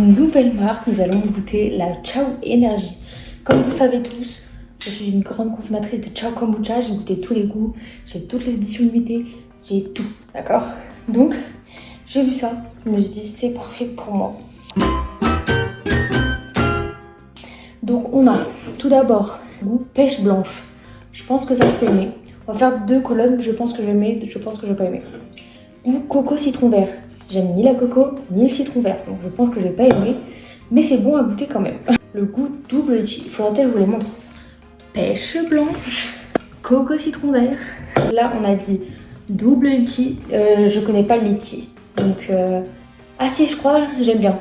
Une nouvelle marque, nous allons goûter la Ciao Energy. Comme vous le savez tous, je suis une grande consommatrice de Ciao Kombucha, j'ai goûté tous les goûts, j'ai toutes les éditions limitées, j'ai tout, d'accord? Donc, j'ai vu ça, je me suis dit c'est parfait pour moi. Donc on a tout d'abord goût pêche blanche. Je pense que ça je peux aimer. On va faire 2 colonnes, je pense que je vais aimer, je pense que je vais pas aimer. Goût coco citron vert. J'aime ni la coco ni le citron vert, donc je pense que je vais pas aimer, mais c'est bon à goûter quand même. Le goût double litchi, il faudrait peut-être que je vous les montre. Pêche blanche, coco citron vert. Là on a dit double litchi, je connais pas le litchi, donc ah si je crois j'aime bien.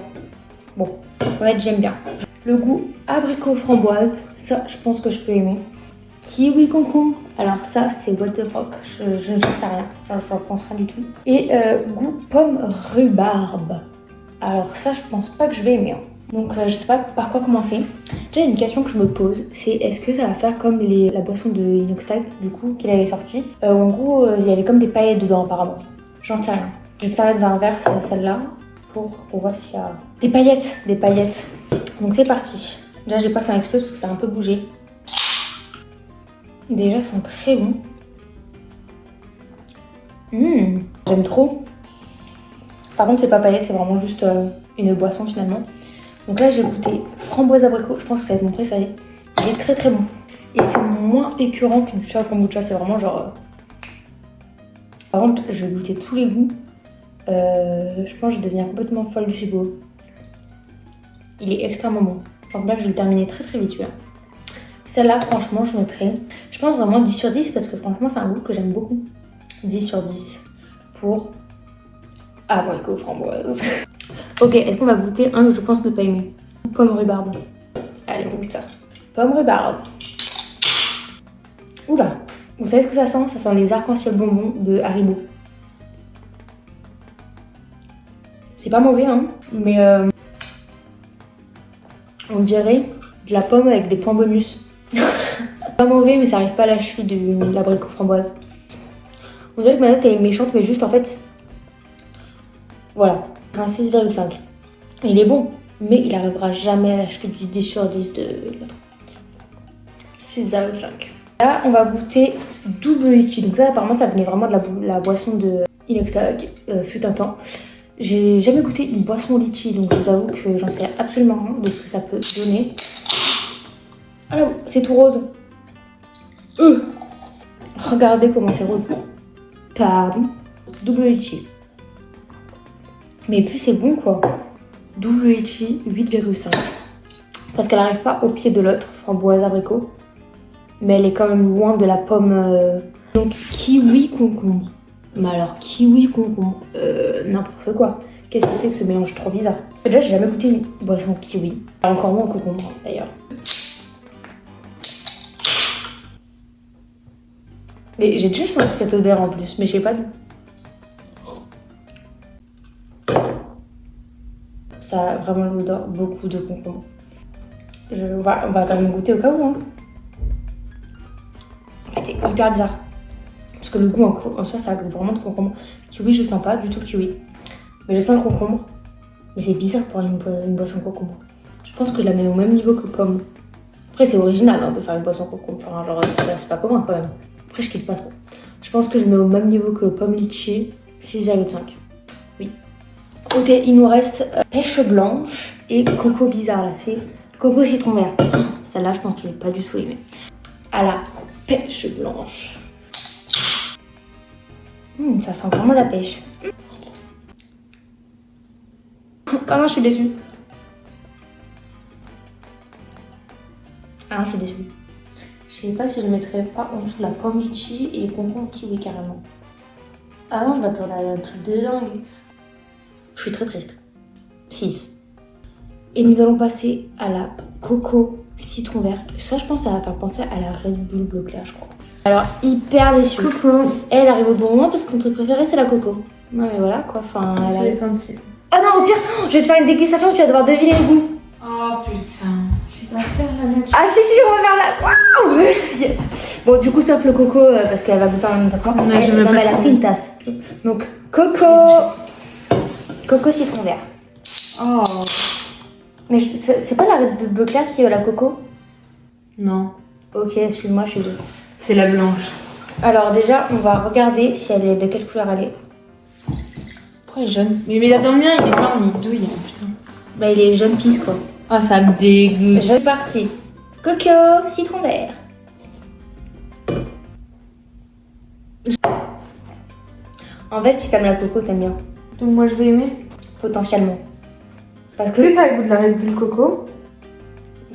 Bon, on va dire j'aime bien. Le goût abricot framboise, ça je pense que je peux aimer. Kiwi concombre, alors ça c'est what the fuck, je ne sais rien, je ne pense rien du tout. Et goût pomme rhubarbe, alors ça je pense pas que je vais aimer. Donc je sais pas par quoi commencer. Déjà une question que je me pose, c'est est-ce que ça va faire comme la boisson de Inoxtag du coup qu'il avait sorti. En gros il y avait comme des paillettes dedans apparemment, j'en sais rien. Je vais me servir d'un verre celle-là pour voir s'il y a des paillettes. Donc c'est parti. Déjà j'ai pas que ça explose parce que ça a un peu bougé. Déjà, ça sent très bon. J'aime trop. Par contre, c'est pas paillette, c'est vraiment juste une boisson finalement. Donc là, j'ai goûté framboise abricot. Je pense que ça va être mon préféré. Il est très très bon. Et c'est moins écœurant qu'une Ciao Kombucha. C'est vraiment genre... Par contre, je vais goûter tous les goûts. Je pense que je vais devenir complètement folle du chibo. Il est extrêmement bon. Je pense bien que je vais le terminer très très vite celui-là. Celle-là, franchement, je mettrais, je pense vraiment 10 sur 10 parce que franchement, c'est un goût que j'aime beaucoup. 10 sur 10 pour abricot framboise. Ok, est-ce qu'on va goûter un que je pense ne pas aimer? Pomme rhubarbe. Allez, on goûte ça. Pomme rhubarbe. Oula, vous savez ce que ça sent? Ça sent les arcs-en-ciel bonbons de Haribo. C'est pas mauvais, hein, mais on dirait de la pomme avec des points bonus. Pas mauvais, mais ça arrive pas à la cheville de l'abricot framboise. On dirait que ma note elle est méchante, mais juste en fait, voilà, un 6,5. Il est bon, mais il arrivera jamais à la cheville du 10 sur 10 de l'autre. 6,5. Là, on va goûter double litchi. Donc ça, apparemment, ça venait vraiment de la boisson de Inoxtag, fut un temps. J'ai jamais goûté une boisson litchi, donc je vous avoue que j'en sais absolument rien de ce que ça peut donner. Alors, c'est tout rose. Regardez comment c'est rose. Pardon. Double litchi. Mais puis c'est bon quoi. Double litchi 8,5. Parce qu'elle n'arrive pas au pied de l'autre, framboise abricot. Mais elle est quand même loin de la pomme. Donc kiwi concombre. Mais alors kiwi concombre. N'importe quoi. Qu'est-ce que c'est que ce mélange trop bizarre? Déjà j'ai jamais goûté une boisson kiwi. Encore moins au concombre d'ailleurs. Mais j'ai déjà senti cette odeur en plus, mais je sais pas d'où. Ça a vraiment l'odeur beaucoup de concombre. On va quand même goûter au cas où. Hein. En fait, c'est hyper bizarre. Parce que le goût en soi, ça a vraiment de concombre. Kiwi, je sens pas du tout le kiwi. Mais je sens le concombre. Mais c'est bizarre pour une boisson concombre. Je pense que je la mets au même niveau que pomme. Après, c'est original hein, de faire une boisson concombre. Enfin, genre, c'est pas commun quand même. Après, je kiffe pas trop. Je pense que je mets au même niveau que pomme litchi, 6,5. Oui. Ok, il nous reste pêche blanche et coco bizarre là. C'est coco citron vert. Celle-là, je pense que je vais pas du tout aimer. À la pêche blanche. Ça sent vraiment la pêche. Ah non, je suis déçue. Ah non, je suis déçue. Je sais pas si je mettrais pas en dessous la pomme litchi et concombre kiwi carrément. Ah non, je m'attendais à un truc de dingue. Je suis très triste. 6. Et nous allons passer à la coco citron vert. Ça, je pense, ça va faire penser à la Red Bull bleu clair, je crois. Alors, hyper déçue. Coco. Elle arrive au bon moment parce que son truc préféré, c'est la coco. Non, mais voilà quoi. Enfin, Je l'ai senti. Ah non, au pire, je vais te faire une dégustation, tu vas devoir deviner le goût. Oh putain. Je vais pas faire la même chose. Ah si, on va faire ça. Waouh. Yes. Bon, du coup, sauf le coco, parce qu'elle va goûter en même temps. Non, je veux pas elle a trop. pris une tasse. Donc, coco citron vert. Oh. Mais c'est pas la Red Bull bleu clair qui est la coco? Non. Ok, excuse-moi, je suis désolée. C'est la blanche. Alors déjà, on va regarder si elle est de quelle couleur elle est. Pourquoi elle est jaune? Mais là dans le mien, il est pas en douille, hein, putain. Bah il est jaune pisse quoi. Ah, ça me dégoûte. C'est parti. Coco, citron vert. En fait, si t'aimes la coco, t'aimes bien. Donc moi je vais aimer. Potentiellement. Parce Est-ce que que ça a le goût de la Red Bull Coco?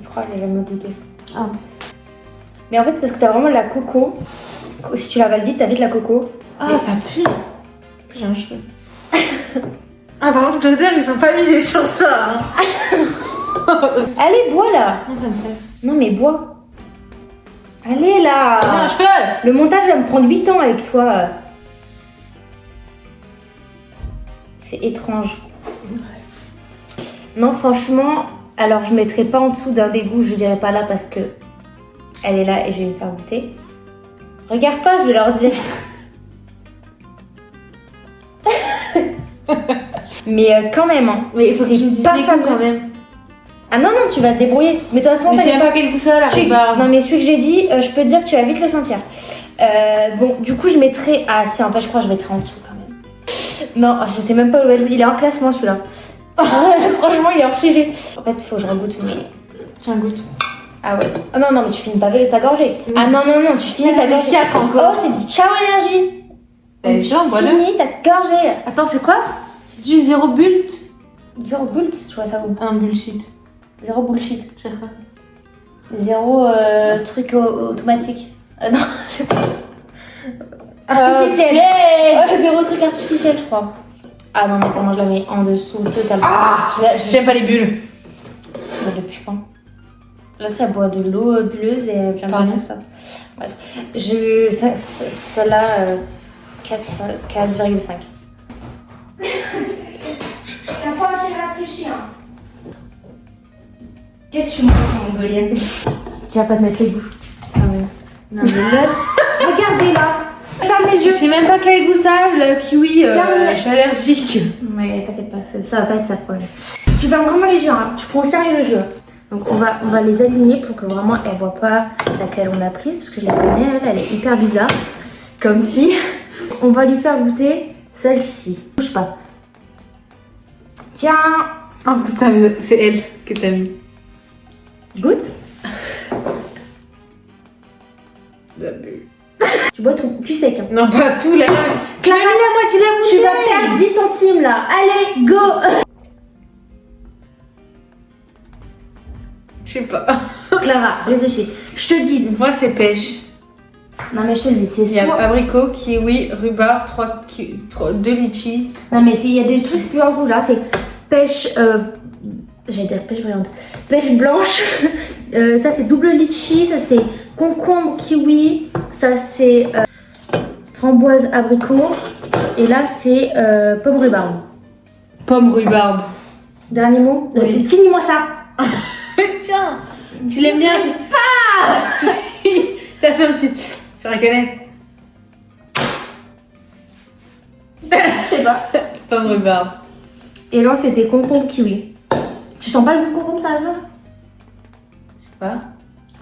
je crois que j'ai jamais goûté. Ah. Mais en fait, parce que t'as vraiment la coco. Si tu l'avales vite, t'as vite la coco. Ah, ça pue. J'ai un cheveu. Ah, par contre, l'odeur, ils ont pas misé sur ça. Hein. Allez, bois là. Non, ça me stresse. Non mais bois. Allez là. J'ai un cheveu. Le montage va me prendre 8 ans avec toi. C'est étrange. Non, franchement, alors je mettrai pas en dessous d'un dégoût, je dirais pas là parce que elle est là et je vais lui faire goûter. Regarde pas, je vais leur dire. Mais quand même, hein. Mais il faut que tu me dises pas les goûts fameux. quand même. Ah non, non, tu vas te débrouiller. Mais de toute façon, Mais je sais t'as même pas quel goût ça a, la celui... rhubarbe. Non, mais celui que j'ai dit, je peux te dire que tu vas vite le sentir. Bon, du coup, je mettrai. Ah, si, en fait, je crois que je mettrai en dessous quand même. Non, je sais même pas où il est en classement celui-là. Franchement, il est hors sujet. En fait, faut que je regoute, mais. J'ai un goût. Ah ouais. Ah non, non, mais tu finis ta gorgée. Oui. Ah non, non, non, tu finis ta gorgée. 4 encore. Oh, c'est du Ciao Énergie. Ben, Tu tiens, voilà. finis ta gorgée. Attends, c'est quoi? C'est du zéro bulle. Zéro bullshit, tu vois ça où? Un bullshit. Zéro bullshit. Je sais pas. Zéro truc automatique. Non, c'est pas. Artificiel. Ouais, zéro truc artificiel, je crois. Ah non, mais comment je la mets en dessous, totalement. Ah, j'aime pas les bulles. Bah, depuis quand? L'autre, elle boit de l'eau bulleuse et j'aime pas Pardon. dire ça. Bref. Celle-là, 4,5. T'as pas assez réfléchi, hein. Qu'est-ce que tu manges, mongolienne? Tu vas pas te mettre les bouffes. Ah ouais. Non, mais là, regardez là. Ferme les Je yeux. sais même pas quel goût ça a, le kiwi. Ferme les- Je suis allergique. Mais t'inquiète pas, ça va pas être ça le problème. Tu fermes vraiment les yeux, hein. Tu prends au sérieux le jeu. Donc on va les aligner pour que vraiment elle voit pas laquelle on a prise, parce que je la connais, elle est hyper bizarre. Comme si on va lui faire goûter celle-ci. Bouge pas. Tiens, Oh putain, c'est elle que t'as mis. goûte. Tu bois tout, tu sais hein. Non, pas tout là. Clara, la moitié de la tu vas perdre 10 centimes là. Allez, go. Je sais pas. Clara, réfléchis. Je te dis. Moi, c'est pêche. Non mais je te dis, c'est Il y a soit... abricot, kiwi, rhubarbe, 2 litchis. Non mais il y a des trucs plus en rouge là, c'est pêche, j'allais dire pêche brillante, pêche blanche, ça c'est double litchi, ça c'est concombre kiwi, ça c'est framboise abricot, et là c'est pomme rhubarbe. Pomme rhubarbe. Dernier mot, Oui. finis-moi ça. Tiens, tu l'aimes bien? Pas. T'as fait un petit. Je reconnais. Je sais pas. Pomme rhubarbe. Et là c'était concombre kiwi. Tu sens pas le goût de concombre ça là? Pas.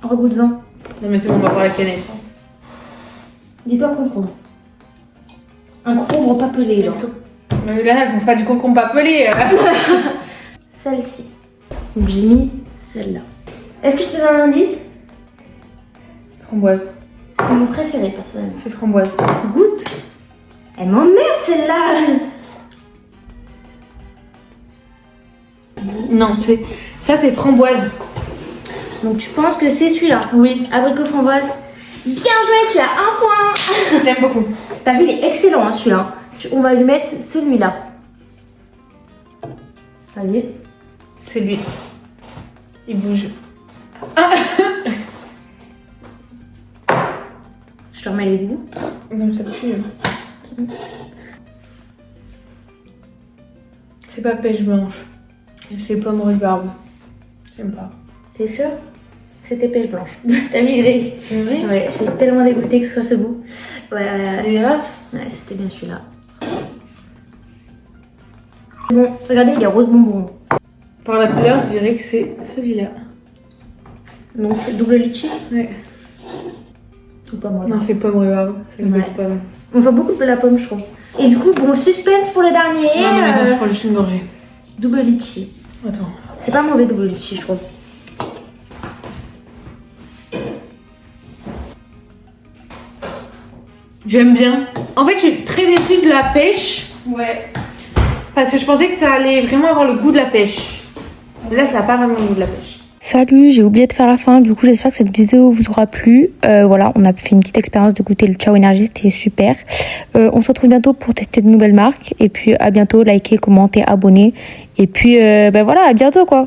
Regoute-en. Non mais c'est bon, on va voir la canette. Dis-toi concombre. Un concombre pas pelé genre. Mais là, elles font pas du concombre pas pelé. Celle-ci. Donc j'ai mis celle-là. Est-ce que je te donne un indice? Framboise. C'est mon préféré personnellement. C'est framboise. Goûte. Elle m'emmerde celle-là. Non, ça c'est framboise. Donc tu penses que c'est celui-là? Oui. Abricot framboise. Bien joué, tu as un point. J'aime beaucoup. T'as vu, il est excellent hein, celui-là. On va lui mettre celui-là. Vas-y. C'est lui. Il bouge. Je te remets les goûts. Non, ça pue. C'est pas pêche blanche. C'est pomme rhubarbe. J'aime pas. T'es sûr? C'était pêche blanche. T'as mis les... C'est vrai? Ouais, je suis tellement dégoûtée que ce soit ce goût. Ouais, C'est dégueulasse. ouais, c'était bien celui-là. Bon, regardez, il est rose bonbon. Par la couleur, je dirais que c'est celui-là. Donc double litchi Ouais. ou pas moi. Non, c'est pomme rhubarbe. C'est Ouais. pomme. On sent beaucoup de la pomme, je trouve. Et du coup, bon, suspense pour le dernier. Non, mais attends, je prends juste une gorgée. Double litchi. Attends. C'est pas mauvais double litchi, je trouve. J'aime bien. En fait, je suis très déçue de la pêche. Ouais. Parce que je pensais que ça allait vraiment avoir le goût de la pêche. Là, ça n'a pas vraiment le goût de la pêche. Salut, j'ai oublié de faire la fin, du coup j'espère que cette vidéo vous aura plu. Voilà, on a fait une petite expérience de goûter le Ciao Energy, c'était super. On se retrouve bientôt pour tester de nouvelles marques. Et puis à bientôt, likez, commentez, abonnez. Et puis voilà, à bientôt quoi.